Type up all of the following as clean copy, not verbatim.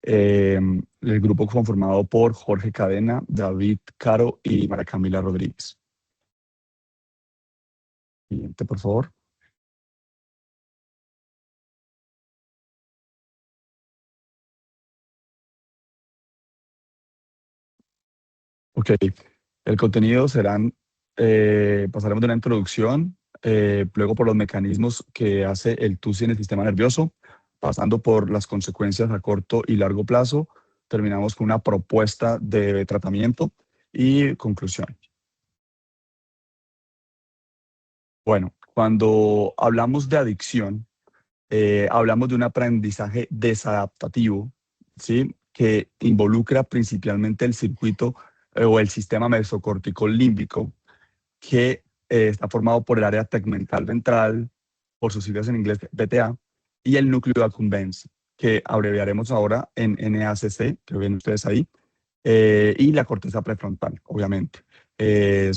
El grupo conformado por Jorge Cadena, David Caro y Mara Camila Rodríguez. Siguiente, por favor. Ok, el contenido pasaremos de una introducción, luego por los mecanismos que hace el TUSI en el sistema nervioso, pasando por las consecuencias a corto y largo plazo, terminamos con una propuesta de tratamiento y conclusión. Bueno, cuando hablamos de adicción, hablamos de un aprendizaje desadaptativo, ¿sí? Que involucra principalmente el circuito o el sistema mesocortico límbico, que está formado por el área tegmental ventral, por sus siglas en inglés BTA, y el núcleo accumbens, que abreviaremos ahora en NACC, que ven ustedes ahí, y la corteza prefrontal, obviamente. Este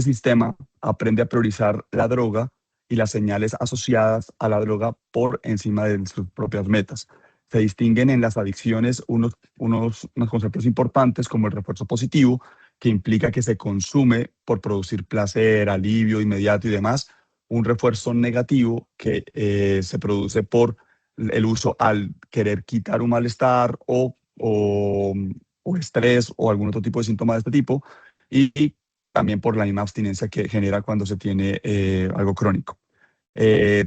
sistema aprende a priorizar la droga y las señales asociadas a la droga por encima de sus propias metas. Se distinguen en las adicciones unos conceptos importantes como el refuerzo positivo, que implica que se consume por producir placer, alivio inmediato y demás. Un refuerzo negativo que se produce por el uso al querer quitar un malestar o estrés o algún otro tipo de síntoma de este tipo. Y también por la misma abstinencia que genera cuando se tiene algo crónico.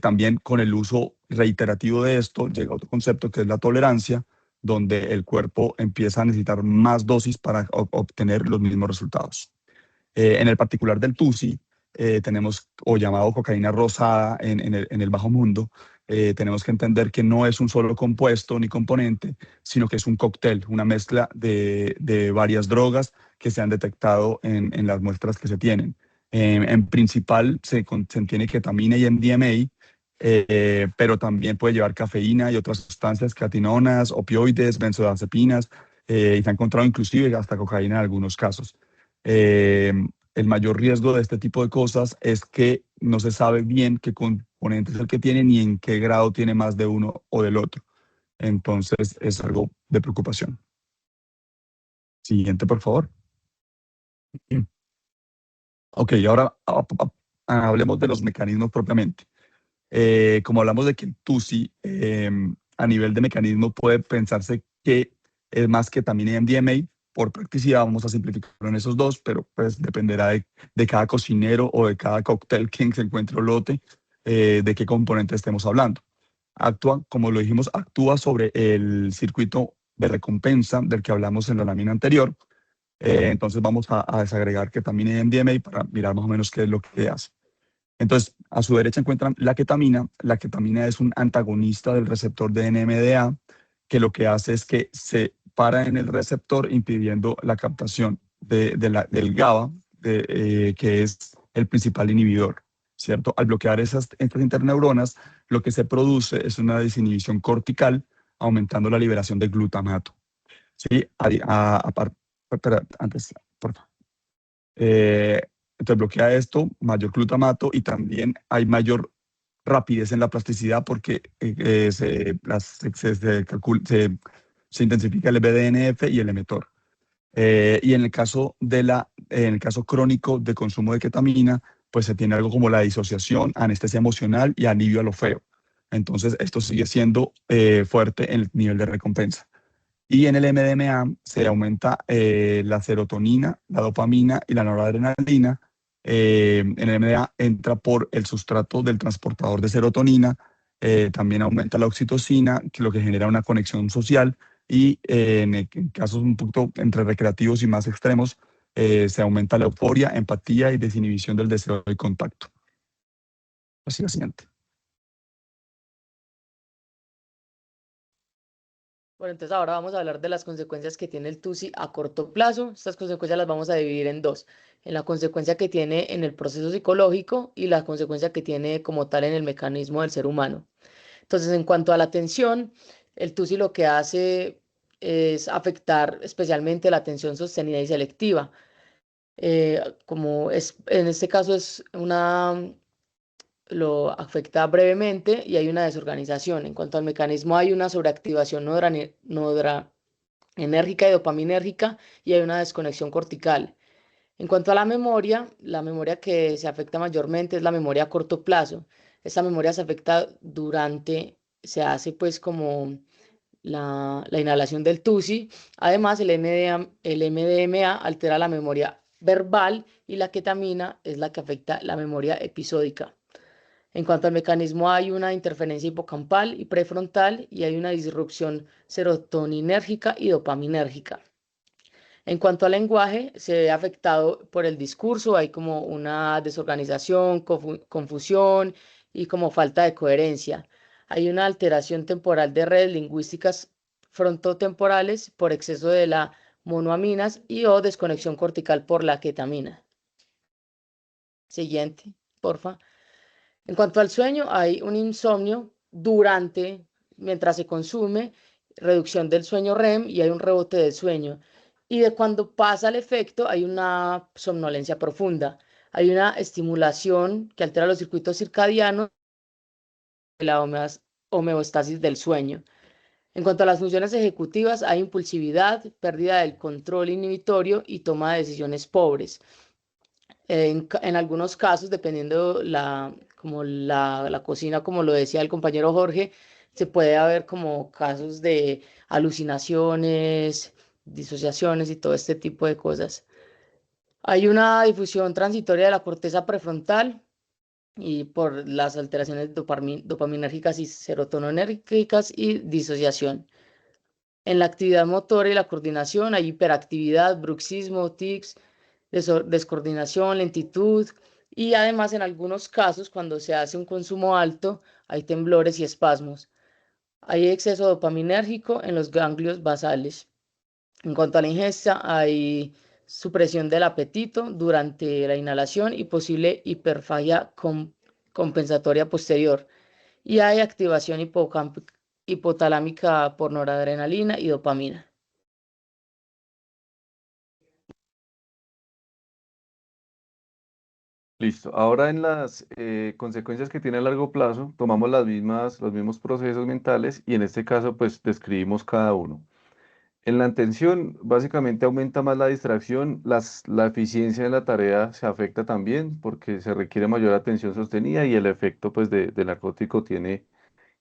También con el uso reiterativo de esto llega otro concepto que es la tolerancia, donde el cuerpo empieza a necesitar más dosis para obtener los mismos resultados. En el particular del TUSI, tenemos, o llamado cocaína rosada en el bajo mundo, tenemos que entender que no es un solo compuesto ni componente, sino que es un cóctel, una mezcla de varias drogas que se han detectado en las muestras que se tienen. En principal se contiene ketamina y MDMA, pero también puede llevar cafeína y otras sustancias, catinonas, opioides, benzodiazepinas, y se ha encontrado inclusive hasta cocaína en algunos casos. Eh, el mayor riesgo de este tipo de cosas es que no se sabe bien qué componente es el que tiene ni en qué grado tiene más de uno o del otro. Entonces es algo de preocupación. Siguiente, por favor. Ok, ahora hablemos de los mecanismos propiamente. Como hablamos de que el TUSI a nivel de mecanismo puede pensarse que es más ketamina y MDMA. Por practicidad vamos a simplificarlo en esos dos, pero pues dependerá de cada cocinero o de cada cóctel que se encuentre o lote, de qué componente estemos hablando. Actúa, como lo dijimos, actúa sobre el circuito de recompensa del que hablamos en la lámina anterior. Entonces vamos a desagregar ketamina y MDMA para mirar más o menos qué es lo que hace. Entonces, a su derecha encuentran la ketamina. La ketamina es un antagonista del receptor de NMDA, que lo que hace es que se para en el receptor impidiendo la captación del GABA, que es el principal inhibidor, ¿cierto? Al bloquear estas interneuronas, lo que se produce es una desinhibición cortical, aumentando la liberación de glutamato. ¿Sí? Espera, antes, por favor. Eh, entonces bloquea esto, mayor glutamato y también hay mayor rapidez en la plasticidad porque se intensifica el BDNF y el emetor. Y en el caso crónico de consumo de ketamina, pues se tiene algo como la disociación, anestesia emocional y alivio a lo feo. Entonces esto sigue siendo fuerte en el nivel de recompensa. Y en el MDMA se aumenta la serotonina, la dopamina y la noradrenalina. En el MDMA entra por el sustrato del transportador de serotonina. También aumenta la oxitocina, que lo que genera una conexión social. Y en casos un poquito entre recreativos y más extremos, se aumenta la euforia, empatía y desinhibición del deseo de contacto. Así la siguiente. Bueno, entonces ahora vamos a hablar de las consecuencias que tiene el TUSI a corto plazo. Estas consecuencias las vamos a dividir en dos, en la consecuencia que tiene en el proceso psicológico y la consecuencia que tiene como tal en el mecanismo del ser humano. Entonces, en cuanto a la atención, el TUSI lo que hace es afectar especialmente la atención sostenida y selectiva. Como es, en este caso es una lo afecta brevemente y hay una desorganización. En cuanto al mecanismo, hay una sobreactivación noradrenérgica y dopaminérgica y hay una desconexión cortical. En cuanto a la memoria que se afecta mayormente es la memoria a corto plazo. Esta memoria se afecta se hace pues como la inhalación del TUSI. Además, el MDMA altera la memoria verbal y la ketamina es la que afecta la memoria episódica. En cuanto al mecanismo, hay una interferencia hipocampal y prefrontal y hay una disrupción serotoninérgica y dopaminérgica. En cuanto al lenguaje, se ve afectado por el discurso, hay como una desorganización, confusión y como falta de coherencia. Hay una alteración temporal de redes lingüísticas frontotemporales por exceso de la monoaminas y o desconexión cortical por la ketamina. Siguiente, porfa. En cuanto al sueño, hay un insomnio mientras se consume, reducción del sueño REM y hay un rebote del sueño. Y de cuando pasa el efecto, hay una somnolencia profunda. Hay una estimulación que altera los circuitos circadianos de la homeostasis del sueño. En cuanto a las funciones ejecutivas, hay impulsividad, pérdida del control inhibitorio y toma de decisiones pobres. En algunos casos, dependiendo como la cocina, como lo decía el compañero Jorge, se puede haber como casos de alucinaciones, disociaciones y todo este tipo de cosas. Hay una difusión transitoria de la corteza prefrontal y por las alteraciones dopaminérgicas y serotoninérgicas y disociación. En la actividad motora y la coordinación hay hiperactividad, bruxismo, tics, descoordinación, lentitud y además en algunos casos cuando se hace un consumo alto hay temblores y espasmos. Hay exceso dopaminérgico en los ganglios basales. En cuanto a la ingesta, hay supresión del apetito durante la inhalación y posible hiperfagia compensatoria posterior. Y hay activación hipotalámica por noradrenalina y dopamina. Listo. Ahora en las consecuencias que tiene a largo plazo, tomamos los mismos procesos mentales y en este caso pues describimos cada uno. En la atención, básicamente aumenta más la distracción, la eficiencia de la tarea se afecta también porque se requiere mayor atención sostenida y el efecto pues del narcótico tiene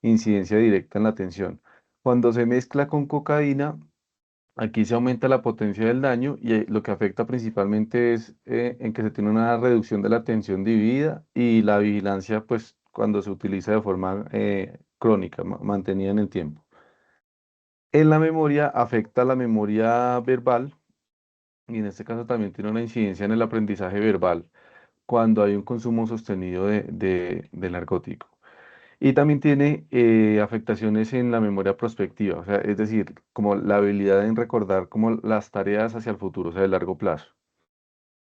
incidencia directa en la atención. Cuando se mezcla con cocaína, aquí se aumenta la potencia del daño y lo que afecta principalmente es en que se tiene una reducción de la atención dividida y la vigilancia pues cuando se utiliza de forma crónica, mantenida en el tiempo. En la memoria afecta la memoria verbal y en este caso también tiene una incidencia en el aprendizaje verbal cuando hay un consumo sostenido de narcótico. Y también tiene afectaciones en la memoria prospectiva, o sea, es decir, como la habilidad en recordar como las tareas hacia el futuro, o sea, de largo plazo.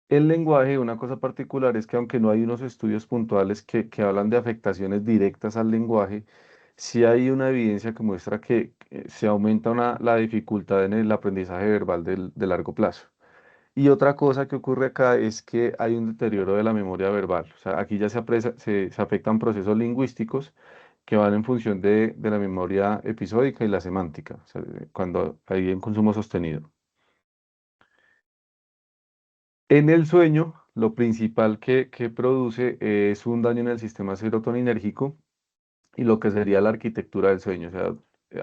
El lenguaje, una cosa particular es que aunque no hay unos estudios puntuales que hablan de afectaciones directas al lenguaje, sí hay una evidencia que muestra que se aumenta la dificultad en el aprendizaje verbal de largo plazo. Y otra cosa que ocurre acá es que hay un deterioro de la memoria verbal. O sea, aquí ya se afectan procesos lingüísticos que van en función de la memoria episódica y la semántica, o sea, cuando hay un consumo sostenido. En el sueño, lo principal que produce es un daño en el sistema serotoninérgico y lo que sería la arquitectura del sueño. O sea,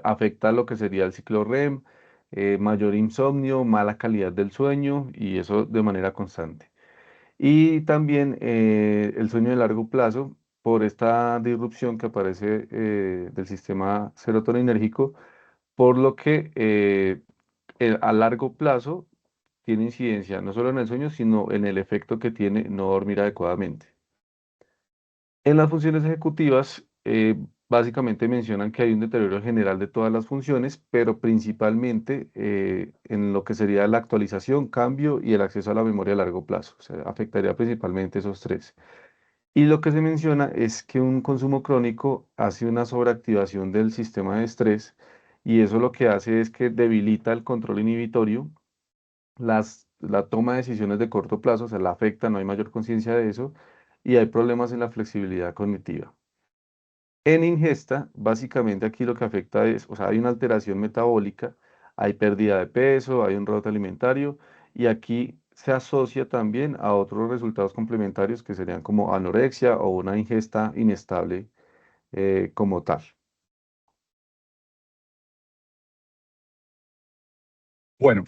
afecta lo que sería el ciclo REM, mayor insomnio, mala calidad del sueño y eso de manera constante. Y también el sueño de largo plazo, por esta disrupción que aparece del sistema serotoninérgico, por lo que a largo plazo tiene incidencia no solo en el sueño, sino en el efecto que tiene no dormir adecuadamente. En las funciones ejecutivas, básicamente mencionan que hay un deterioro general de todas las funciones, pero principalmente en lo que sería la actualización, cambio y el acceso a la memoria a largo plazo. O sea, afectaría principalmente esos tres. Y lo que se menciona es que un consumo crónico hace una sobreactivación del sistema de estrés y eso lo que hace es que debilita el control inhibitorio, la toma de decisiones de corto plazo, o sea, la afecta, no hay mayor conciencia de eso, y hay problemas en la flexibilidad cognitiva. En ingesta, básicamente aquí lo que afecta es, o sea, hay una alteración metabólica, hay pérdida de peso, hay un rebote alimentario y aquí se asocia también a otros resultados complementarios que serían como anorexia o una ingesta inestable como tal. Bueno,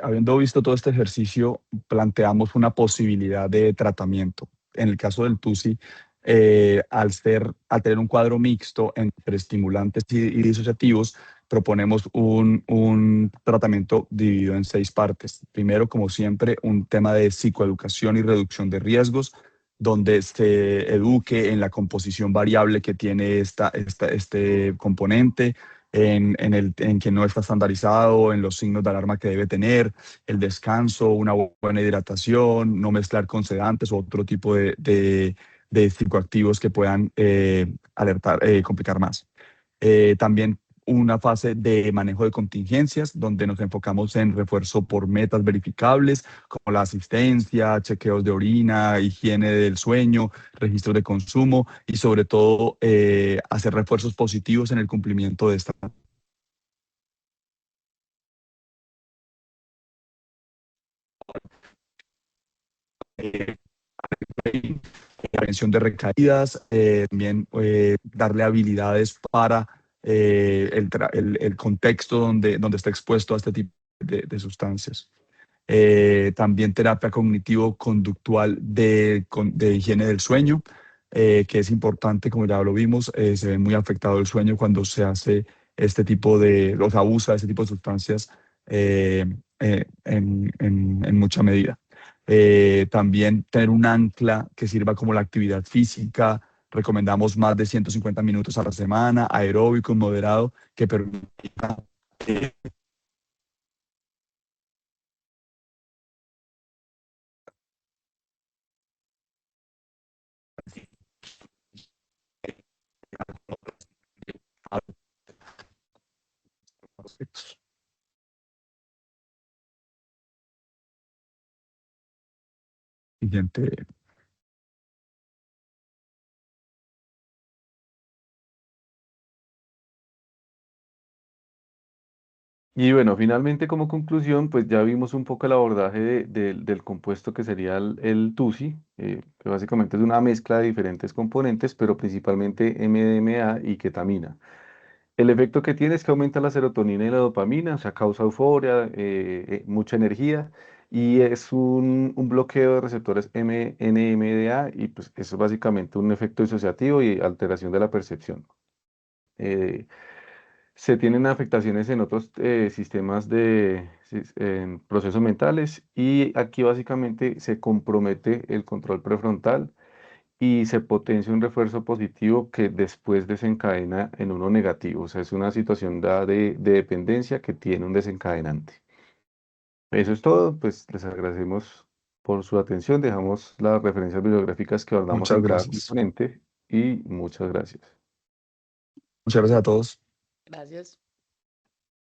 habiendo visto todo este ejercicio, planteamos una posibilidad de tratamiento. En el caso del TUSI, al tener un cuadro mixto entre estimulantes y disociativos, proponemos un tratamiento dividido en 6 partes. Primero, como siempre, un tema de psicoeducación y reducción de riesgos, donde se eduque en la composición variable que tiene este componente, en que no está estandarizado, en los signos de alarma que debe tener, el descanso, una buena hidratación, no mezclar con sedantes o otro tipo de psicoactivos que puedan complicar más. También una fase de manejo de contingencias, donde nos enfocamos en refuerzo por metas verificables, como la asistencia, chequeos de orina, higiene del sueño, registros de consumo y sobre todo hacer refuerzos positivos en el cumplimiento de esta eh, prevención de recaídas, también darle habilidades para el contexto donde está expuesto a este tipo de sustancias. También terapia cognitivo-conductual de higiene del sueño, que es importante, como ya lo vimos, se ve muy afectado el sueño cuando se hace o sea, abusa de este tipo de sustancias en mucha medida. También tener un ancla que sirva como la actividad física. Recomendamos más de 150 minutos a la semana, aeróbico, moderado, que permita eh, siguiente. Y bueno, finalmente como conclusión, pues ya vimos un poco el abordaje del compuesto que sería el TUSI, que básicamente es una mezcla de diferentes componentes, pero principalmente MDMA y ketamina. El efecto que tiene es que aumenta la serotonina y la dopamina, o sea, causa euforia, mucha energía, y es un bloqueo de receptores NMDA, y pues eso es básicamente un efecto disociativo y alteración de la percepción. Eh, Se tienen afectaciones en otros sistemas en procesos mentales y aquí básicamente se compromete el control prefrontal y se potencia un refuerzo positivo que después desencadena en uno negativo. O sea, es una situación de dependencia que tiene un desencadenante. Eso es todo, pues les agradecemos por su atención. Dejamos las referencias bibliográficas que abordamos Muchas en cada gracias. componente y muchas gracias. Muchas gracias a todos. Gracias.